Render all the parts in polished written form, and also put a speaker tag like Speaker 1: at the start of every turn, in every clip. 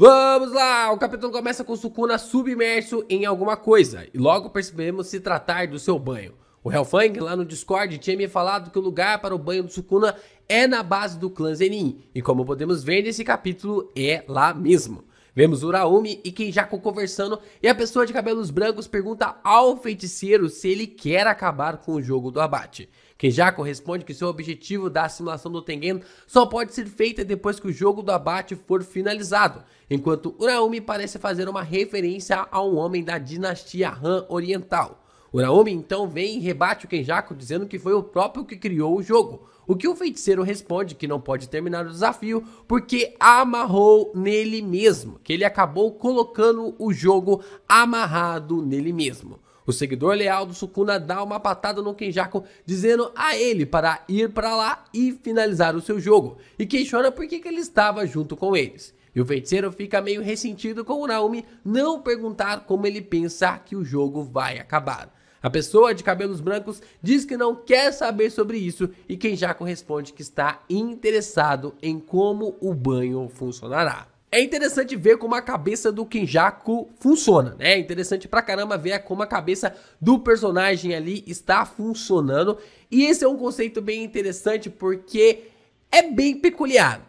Speaker 1: Vamos lá! O capítulo começa com Sukuna submerso em alguma coisa e logo percebemos se tratar do seu banho. O Hellfang lá no Discord tinha me falado que o lugar para o banho do Sukuna é na base do clã Zenin e como podemos ver nesse capítulo é lá mesmo. Vemos Uraumi e Kenjaku conversando e a pessoa de cabelos brancos pergunta ao feiticeiro se ele quer acabar com o jogo do abate. Kenjaku responde que seu objetivo da assimilação do Tengen só pode ser feita depois que o jogo do abate for finalizado, enquanto Uraumi parece fazer uma referência a um homem da dinastia Han Oriental. Uraumi então vem e rebate o Kenjaku dizendo que foi o próprio que criou o jogo, o que o feiticeiro responde que não pode terminar o desafio porque amarrou nele mesmo, que ele acabou colocando o jogo amarrado nele mesmo. O seguidor leal do Sukuna dá uma patada no Kenjaku dizendo a ele para ir para lá e finalizar o seu jogo e questiona por que ele estava junto com eles. E o feiticeiro fica meio ressentido com o Uraumi não perguntar como ele pensa que o jogo vai acabar. A pessoa de cabelos brancos diz que não quer saber sobre isso e Kenjaku responde que está interessado em como o banho funcionará. É interessante ver como a cabeça do Kenjaku funciona, né? É interessante pra caramba ver como a cabeça do personagem ali está funcionando. E esse é um conceito bem interessante porque é bem peculiar.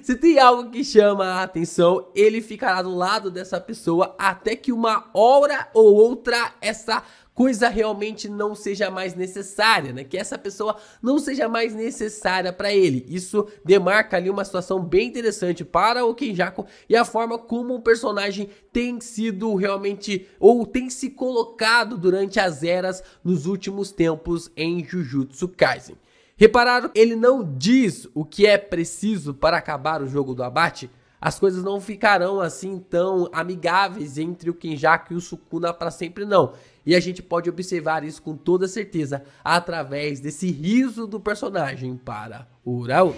Speaker 1: Se tem algo que chama a atenção, ele ficará do lado dessa pessoa até que uma hora ou outra essa coisa realmente não seja mais necessária, né? Que essa pessoa não seja mais necessária para ele. Isso demarca ali uma situação bem interessante para o Kenjaku e a forma como o personagem tem sido realmente, ou tem se colocado durante as eras nos últimos tempos em Jujutsu Kaisen. Repararam? Ele não diz o que é preciso para acabar o jogo do abate? As coisas não ficarão assim tão amigáveis entre o Kenjaku e o Sukuna para sempre não. E a gente pode observar isso com toda certeza através desse riso do personagem para Uraumi.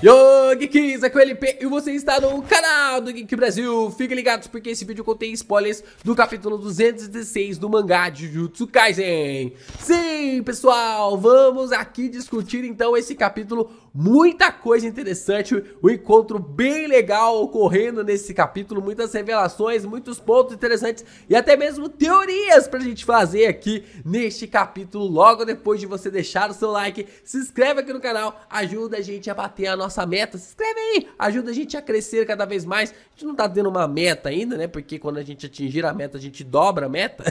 Speaker 1: Yo, Geeks, aqui é o LP e você está no canal do Geek Brasil. Fiquem ligados porque esse vídeo contém spoilers do capítulo 216 do mangá de Jujutsu Kaisen. Sim, pessoal, vamos aqui discutir então esse capítulo. Muita coisa interessante, um encontro bem legal ocorrendo nesse capítulo, muitas revelações, muitos pontos interessantes e até mesmo teorias pra gente fazer aqui neste capítulo. Logo depois de você deixar o seu like, se inscreve aqui no canal, ajuda a gente a bater a nossa meta, se inscreve aí, ajuda a gente a crescer cada vez mais. A gente não tá tendo uma meta ainda, né, porque quando a gente atingir a meta, a gente dobra a meta,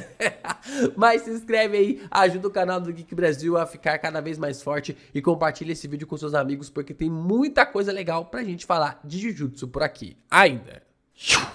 Speaker 1: mas se inscreve aí, ajuda o canal do Geek Brasil a ficar cada vez mais forte e compartilha esse vídeo com seus amigos, porque tem muita coisa legal pra gente falar de Jujutsu por aqui ainda.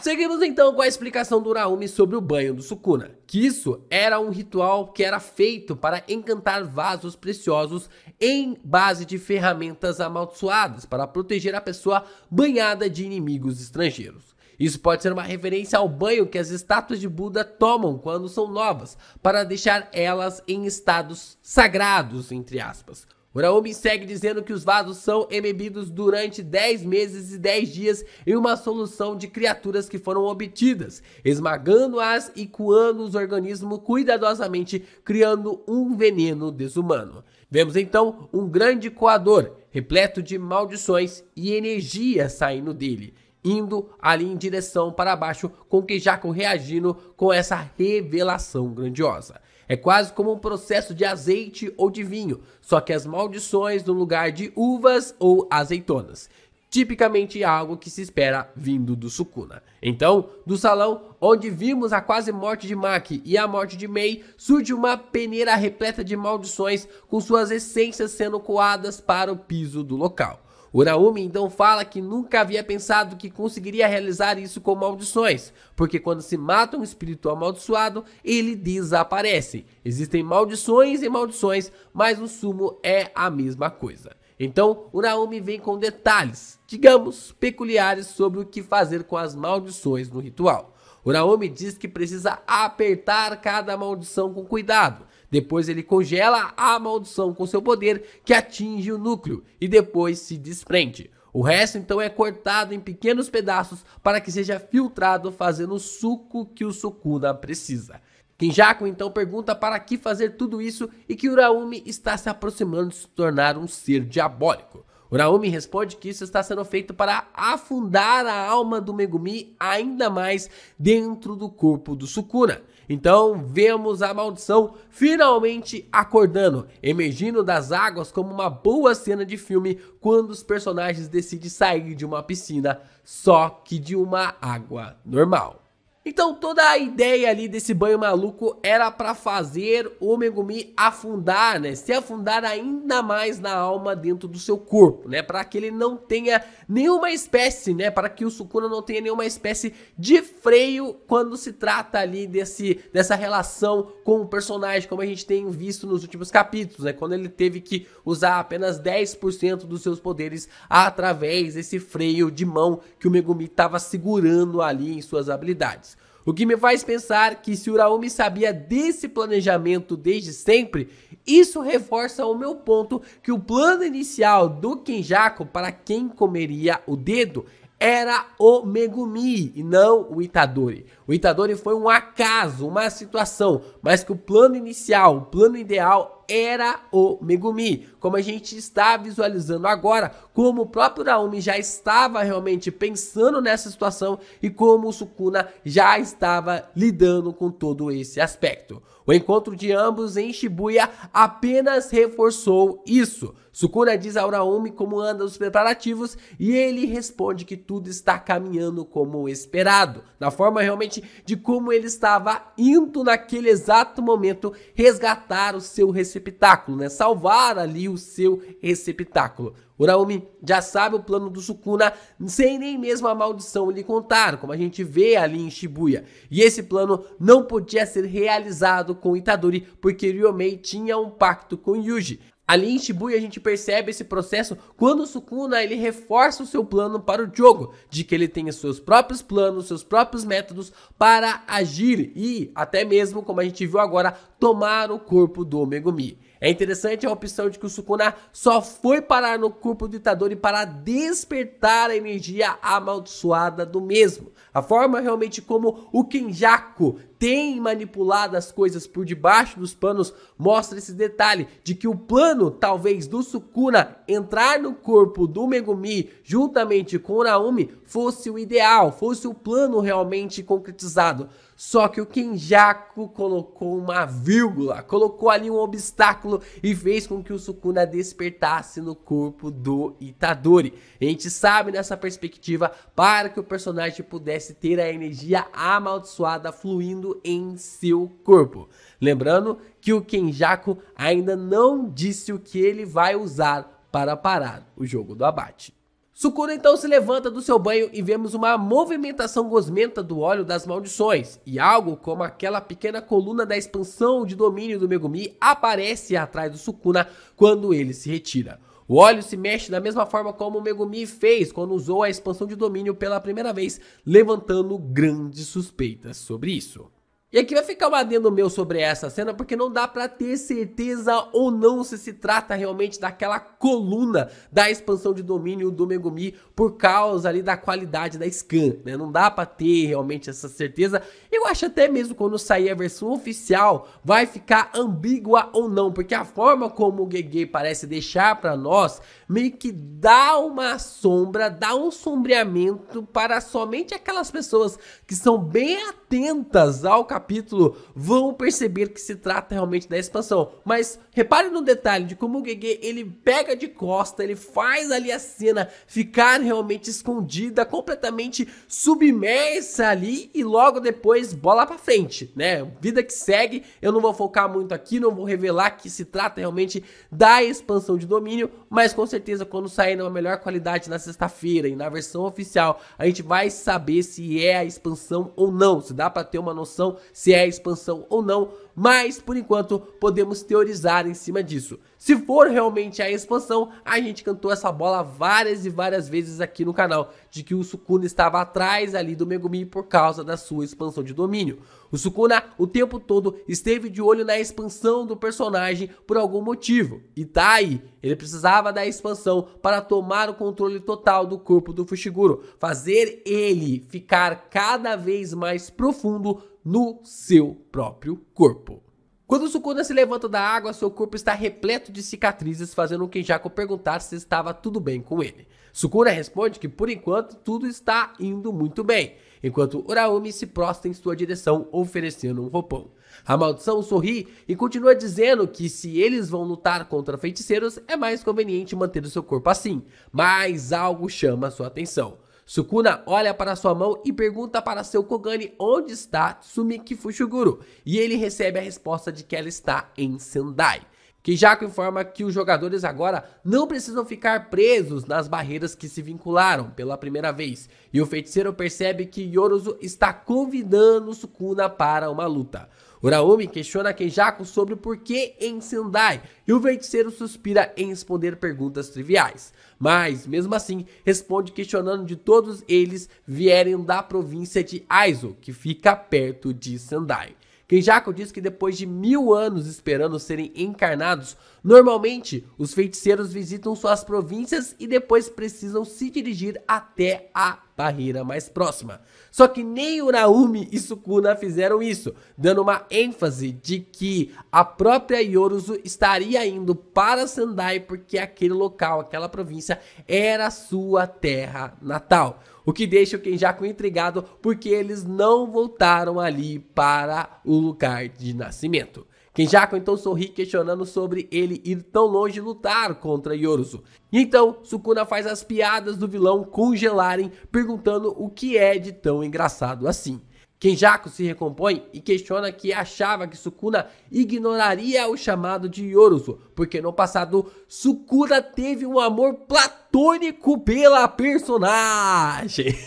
Speaker 1: Seguimos então com a explicação do Uraumi sobre o banho do Sukuna, que isso era um ritual que era feito para encantar vasos preciosos em base de ferramentas amaldiçoadas para proteger a pessoa banhada de inimigos estrangeiros. Isso pode ser uma referência ao banho que as estátuas de Buda tomam quando são novas, para deixar elas em estados sagrados, entre aspas. Uraumi segue dizendo que os vasos são embebidos durante 10 meses e 10 dias em uma solução de criaturas que foram obtidas, esmagando-as e coando os organismos cuidadosamente, criando um veneno desumano. Vemos então um grande coador, repleto de maldições e energia saindo dele, indo ali em direção para baixo, com Kenjaku reagindo com essa revelação grandiosa. É quase como um processo de azeite ou de vinho, só que as maldições no lugar de uvas ou azeitonas. Tipicamente algo que se espera vindo do Sukuna. Então, do salão onde vimos a quase morte de Maki e a morte de Mei, surge uma peneira repleta de maldições com suas essências sendo coadas para o piso do local. Uraumi então fala que nunca havia pensado que conseguiria realizar isso com maldições, porque quando se mata um espírito amaldiçoado, ele desaparece. Existem maldições e maldições, mas o sumo é a mesma coisa. Então, Uraumi vem com detalhes, digamos, peculiares sobre o que fazer com as maldições no ritual. Uraumi diz que precisa apertar cada maldição com cuidado. Depois ele congela a maldição com seu poder que atinge o núcleo e depois se desprende. O resto então é cortado em pequenos pedaços para que seja filtrado fazendo o suco que o Sukuna precisa. Kenjaku então pergunta para que fazer tudo isso e que Uraumi está se aproximando de se tornar um ser diabólico. Uraumi responde que isso está sendo feito para afundar a alma do Megumi ainda mais dentro do corpo do Sukuna. Então vemos a maldição finalmente acordando, emergindo das águas como uma boa cena de filme quando os personagens decidem sair de uma piscina, só que de uma água normal. Então toda a ideia ali desse banho maluco era para fazer o Megumi afundar, né? Se afundar ainda mais na alma dentro do seu corpo, né? Para que ele não tenha nenhuma espécie, né? Para que o Sukuna não tenha nenhuma espécie de freio quando se trata ali dessa relação com o personagem, como a gente tem visto nos últimos capítulos, né? Quando ele teve que usar apenas 10% dos seus poderes através desse freio de mão que o Megumi estava segurando ali em suas habilidades. O que me faz pensar que se Uraumi sabia desse planejamento desde sempre, isso reforça o meu ponto que o plano inicial do Kenjaku para quem comeria o dedo era o Megumi e não o Itadori. O Itadori foi um acaso, uma situação, mas que o plano inicial, o plano ideal era o Megumi. Como a gente está visualizando agora, como o próprio Uraumi já estava realmente pensando nessa situação e como o Sukuna já estava lidando com todo esse aspecto. O encontro de ambos em Shibuya apenas reforçou isso. Sukuna diz a Uraumi como andam os preparativos e ele responde que tudo está caminhando como esperado, na forma realmente de como ele estava indo naquele exato momento resgatar o seu receptáculo, né? Salvar ali o seu receptáculo. Uraumi já sabe o plano do Sukuna sem nem mesmo a maldição lhe contar, como a gente vê ali em Shibuya. E esse plano não podia ser realizado com Itadori porque Ryomei tinha um pacto com Yuji. Ali em Shibuya a gente percebe esse processo quando o Sukuna ele reforça o seu plano para o jogo, de que ele tenha seus próprios planos, seus próprios métodos para agir e até mesmo, como a gente viu agora, tomar o corpo do Megumi. É interessante a opção de que o Sukuna só foi parar no corpo do Itadori para despertar a energia amaldiçoada do mesmo. A forma realmente como o Kenjaku tem manipulado as coisas por debaixo dos panos mostra esse detalhe de que o plano, talvez, do Sukuna entrar no corpo do Megumi juntamente com o Uraumi fosse o ideal, fosse o plano realmente concretizado. Só que o Kenjaku colocou uma vírgula, colocou ali um obstáculo e fez com que o Sukuna despertasse no corpo do Itadori. A gente sabe nessa perspectiva para que o personagem pudesse ter a energia amaldiçoada fluindo em seu corpo. Lembrando que o Kenjaku ainda não disse o que ele vai usar para parar o jogo do abate. Sukuna então se levanta do seu banho e vemos uma movimentação gosmenta do óleo das maldições, e algo como aquela pequena coluna da expansão de domínio do Megumi aparece atrás do Sukuna quando ele se retira. O óleo se mexe da mesma forma como o Megumi fez quando usou a expansão de domínio pela primeira vez, levantando grandes suspeitas sobre isso. E aqui vai ficar um adendo meu sobre essa cena, porque não dá pra ter certeza ou não se trata realmente daquela coluna da expansão de domínio do Megumi por causa ali da qualidade da scan, né? Não dá pra ter realmente essa certeza. Eu acho até mesmo quando sair a versão oficial vai ficar ambígua ou não, porque a forma como o GG parece deixar pra nós meio que dá uma sombra, dá um sombreamento para somente aquelas pessoas que são bem atentas ao capítulo vão perceber que se trata realmente da expansão. Mas repare no detalhe de como o GG ele pega de costa, ele faz ali a cena ficar realmente escondida, completamente submersa ali e logo depois bola pra frente, né? Vida que segue, eu não vou focar muito aqui, não vou revelar que se trata realmente da expansão de domínio, mas com certeza quando sair numa melhor qualidade na sexta-feira e na versão oficial, a gente vai saber se é a expansão ou não, se dá pra ter uma noção se é a expansão ou não, mas por enquanto podemos teorizar em cima disso. Se for realmente a expansão, a gente cantou essa bola várias e várias vezes aqui no canal, de que o Sukuna estava atrás ali do Megumi por causa da sua expansão de domínio. O Sukuna o tempo todo esteve de olho na expansão do personagem por algum motivo, e tá aí, ele precisava da expansão para tomar o controle total do corpo do Fushiguro, fazer ele ficar cada vez mais profundo no seu próprio corpo. Quando Sukuna se levanta da água, seu corpo está repleto de cicatrizes, fazendo o Kenjaku perguntar se estava tudo bem com ele. Sukuna responde que por enquanto tudo está indo muito bem, enquanto Uraumi se prostra em sua direção oferecendo um roupão. A maldição sorri e continua dizendo que se eles vão lutar contra feiticeiros é mais conveniente manter o seu corpo assim, mas algo chama sua atenção. Sukuna olha para sua mão e pergunta para seu Kogane onde está Tsumiki Fushiguro, e ele recebe a resposta de que ela está em Sendai. Kenjaku informa que os jogadores agora não precisam ficar presos nas barreiras que se vincularam pela primeira vez, e o feiticeiro percebe que Yorozu está convidando Sukuna para uma luta. Uraumi questiona Kenjaku sobre o porquê em Sendai, e o feiticeiro suspira em responder perguntas triviais. Mas, mesmo assim, responde questionando de todos eles vierem da província de Aizo, que fica perto de Sendai. Kenjaku diz que depois de 1000 anos esperando serem encarnados, normalmente os feiticeiros visitam suas províncias e depois precisam se dirigir até a barreira mais próxima. Só que nem Uraumi e Sukuna fizeram isso, dando uma ênfase de que a própria Yorozu estaria indo para Sendai porque aquele local, aquela província, era sua terra natal. O que deixa o Kenjaku intrigado porque eles não voltaram ali para o lugar de nascimento. Kenjaku então sorri questionando sobre ele ir tão longe lutar contra Yorozu. E então Sukuna faz as piadas do vilão congelarem, perguntando o que é de tão engraçado assim. Kenjaku se recompõe e questiona que achava que Sukuna ignoraria o chamado de Yorozu, porque no passado Sukuna teve um amor platônico pela personagem.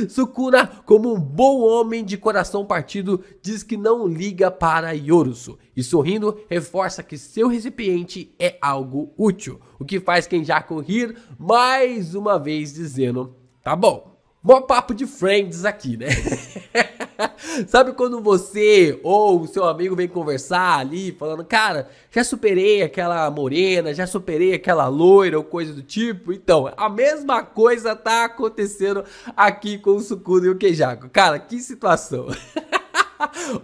Speaker 1: Sukuna, como um bom homem de coração partido, diz que não liga para Yorozu e sorrindo reforça que seu recipiente é algo útil, o que faz Kenjaku rir mais uma vez dizendo, tá bom. Mó papo de Friends aqui, né? Sabe quando você ou o seu amigo vem conversar ali, falando, cara, já superei aquela morena, já superei aquela loira ou coisa do tipo? Então, a mesma coisa tá acontecendo aqui com o Sukuna e o Kenjaku. Cara, que situação.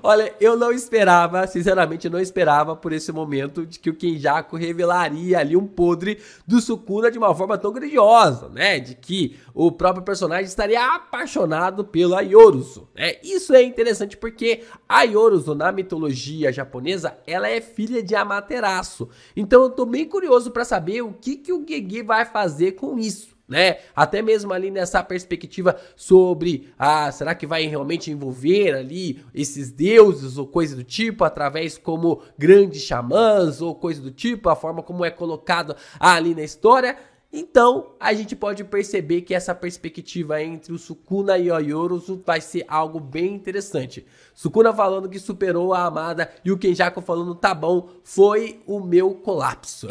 Speaker 1: Olha, eu não esperava, sinceramente eu não esperava por esse momento de que o Kenjaku revelaria ali um podre do Sukuna de uma forma tão grandiosa, né? De que o próprio personagem estaria apaixonado pela Yorozu, né? Isso é interessante porque a Yorozu na mitologia japonesa, ela é filha de Amaterasu. Então eu tô bem curioso para saber o que o Gege vai fazer com isso. Né? Até mesmo ali nessa perspectiva sobre, será que vai realmente envolver ali esses deuses ou coisa do tipo, através como grandes xamãs ou coisa do tipo, a forma como é colocado ali na história. Então, a gente pode perceber que essa perspectiva entre o Sukuna e a Yorozu vai ser algo bem interessante. Sukuna falando que superou a amada e o Kenjaku falando, tá bom, foi o meu colapso.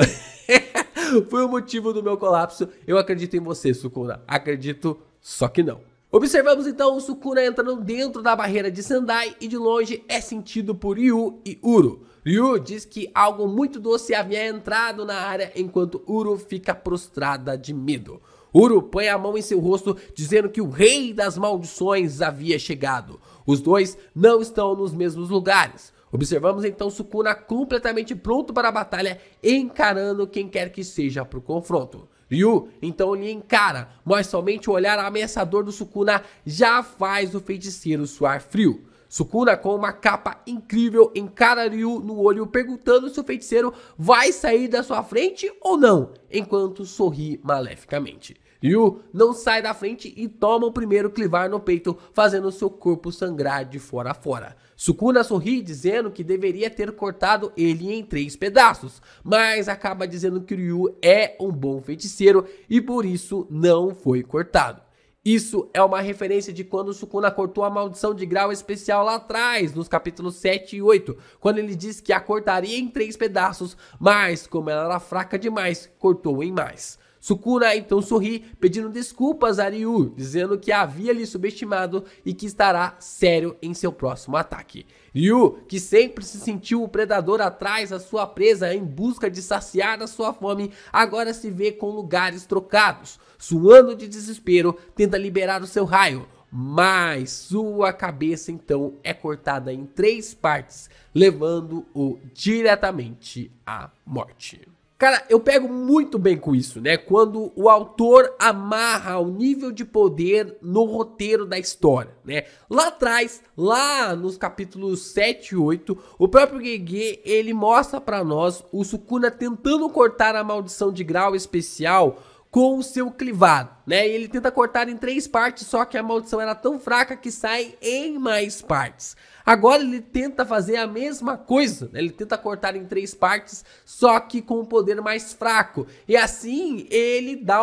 Speaker 1: Foi o motivo do meu colapso. Eu acredito em você, Sukuna. Acredito, só que não. Observamos então o Sukuna entrando dentro da barreira de Sendai e de longe é sentido por Ryu e Uro. Ryu diz que algo muito doce havia entrado na área enquanto Uro fica prostrada de medo. Uro põe a mão em seu rosto dizendo que o rei das maldições havia chegado. Os dois não estão nos mesmos lugares. Observamos então Sukuna completamente pronto para a batalha, encarando quem quer que seja para o confronto. Ryu então lhe encara, mas somente o olhar ameaçador do Sukuna já faz o feiticeiro suar frio. Sukuna, com uma capa incrível, encara Ryu no olho perguntando se o feiticeiro vai sair da sua frente ou não, enquanto sorri maleficamente. Ryu não sai da frente e toma o primeiro clivar no peito, fazendo seu corpo sangrar de fora a fora. Sukuna sorri dizendo que deveria ter cortado ele em 3 pedaços, mas acaba dizendo que Ryu é um bom feiticeiro e por isso não foi cortado. Isso é uma referência de quando Sukuna cortou a maldição de grau especial lá atrás, nos capítulos 7 e 8, quando ele disse que a cortaria em 3 pedaços, mas como ela era fraca demais, cortou em mais. Sukuna então sorri, pedindo desculpas a Ryu, dizendo que havia lhe subestimado e que estará sério em seu próximo ataque. Ryu, que sempre se sentiu o predador atrás da sua presa em busca de saciar a sua fome, agora se vê com lugares trocados. Suando de desespero, tenta liberar o seu raio, mas sua cabeça então é cortada em 3 partes, levando-o diretamente à morte. Cara, eu pego muito bem com isso, né? Quando o autor amarra o nível de poder no roteiro da história, né? Lá atrás, lá nos capítulos 7 e 8, o próprio Gege, ele mostra pra nós o Sukuna tentando cortar a maldição de grau especial com o seu clivado, né? E ele tenta cortar em 3 partes, só que a maldição era tão fraca que sai em mais partes. Agora ele tenta fazer a mesma coisa, né? Ele tenta cortar em 3 partes, só que com um poder mais fraco. E assim ele dá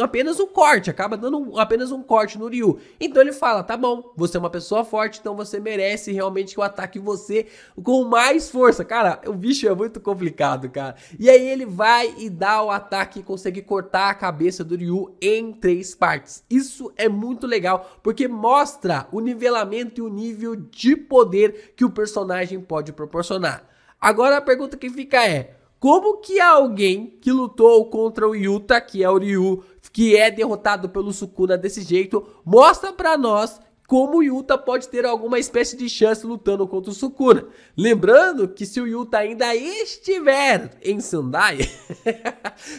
Speaker 1: apenas um corte, acaba dando apenas um corte no Ryu. Então ele fala, tá bom, você é uma pessoa forte, então você merece realmente que eu ataque você com mais força. Cara, o bicho é muito complicado, cara. E aí ele vai e dá o ataque e consegue cortar a cabeça do Ryu em 3 partes. Isso é muito legal, porque mostra o nivelamento e o nível de poder que o personagem pode proporcionar. Agora a pergunta que fica é, como que alguém que lutou contra o Yuta, que é o Ryu, que é derrotado pelo Sukuna desse jeito, mostra pra nós como o Yuta pode ter alguma espécie de chance lutando contra o Sukuna? Lembrando que se o Yuta ainda estiver em Sendai,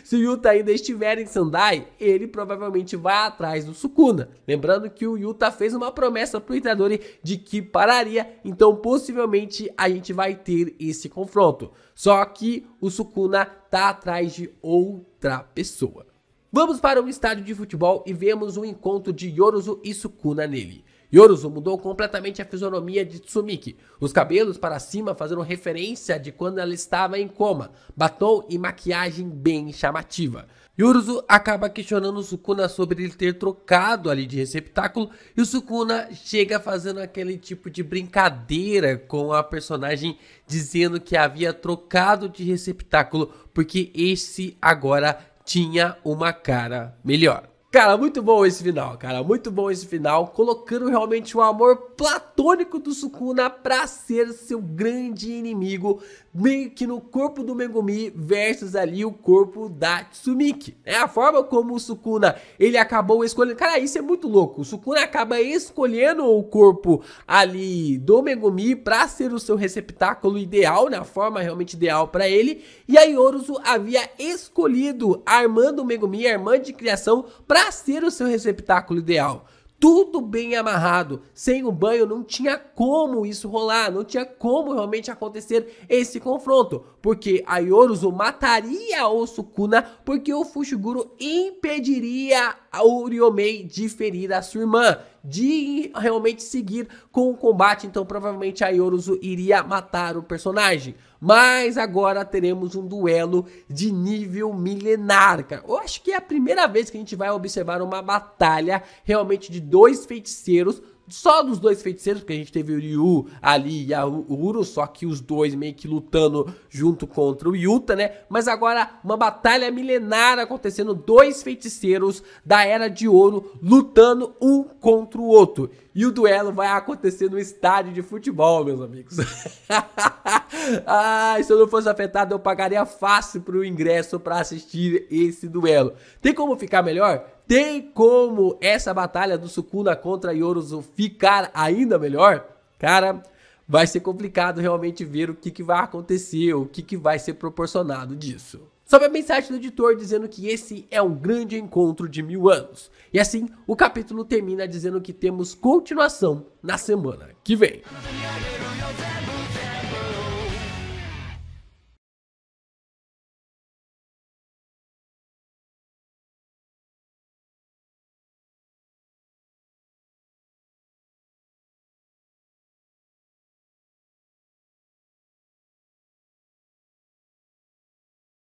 Speaker 1: se o Yuta ainda estiver em Sendai, ele provavelmente vai atrás do Sukuna. Lembrando que o Yuta fez uma promessa pro Itadori de que pararia, então possivelmente a gente vai ter esse confronto. Só que o Sukuna tá atrás de outra pessoa. Vamos para um estádio de futebol e vemos um encontro de Yoruzu e Sukuna nele. Yoruzu mudou completamente a fisionomia de Tsumiki, os cabelos para cima fazendo referência de quando ela estava em coma, batom e maquiagem bem chamativa. Yoruzu acaba questionando o Sukuna sobre ele ter trocado ali de receptáculo e o Sukuna chega fazendo aquele tipo de brincadeira com a personagem dizendo que havia trocado de receptáculo porque esse agora tinha uma cara melhor. Cara, muito bom esse final, cara, muito bom esse final, colocando realmente o amor platônico do Sukuna pra ser seu grande inimigo, meio que no corpo do Megumi versus ali o corpo da Tsumiki. É a forma como o Sukuna, ele acabou escolhendo, cara, isso é muito louco, o Sukuna acaba escolhendo o corpo ali do Megumi pra ser o seu receptáculo ideal, né, a forma realmente ideal pra ele, e a Yoruzu havia escolhido a irmã do Megumi, a irmã de criação, pra ser o seu receptáculo ideal. Tudo bem amarrado, sem o banho não tinha como isso rolar, não tinha como realmente acontecer esse confronto, porque a Yoruzu mataria o Sukuna, porque o Fushiguro impediria o Ryomei de ferir a sua irmã, de realmente seguir com o combate, então provavelmente a Yoruzu iria matar o personagem. Mas agora teremos um duelo de nível milenar, cara. Eu acho que é a primeira vez que a gente vai observar uma batalha realmente de 2 feiticeiros, só dos 2 feiticeiros, porque a gente teve o Ryu ali e o Uro, só que os dois meio que lutando junto contra o Yuta, né? Mas agora uma batalha milenar acontecendo, 2 feiticeiros da Era de Ouro lutando um contra o outro. E o duelo vai acontecer no estádio de futebol, meus amigos. Se eu não fosse afetado, eu pagaria fácil pro ingresso para assistir esse duelo. Tem como ficar melhor? Tem como essa batalha do Sukuna contra Yoruzu ficar ainda melhor? Cara, vai ser complicado realmente ver o que vai acontecer, o que vai ser proporcionado disso. Sobe a mensagem do editor dizendo que esse é um grande encontro de 1000 anos. E assim, o capítulo termina dizendo que temos continuação na semana que vem.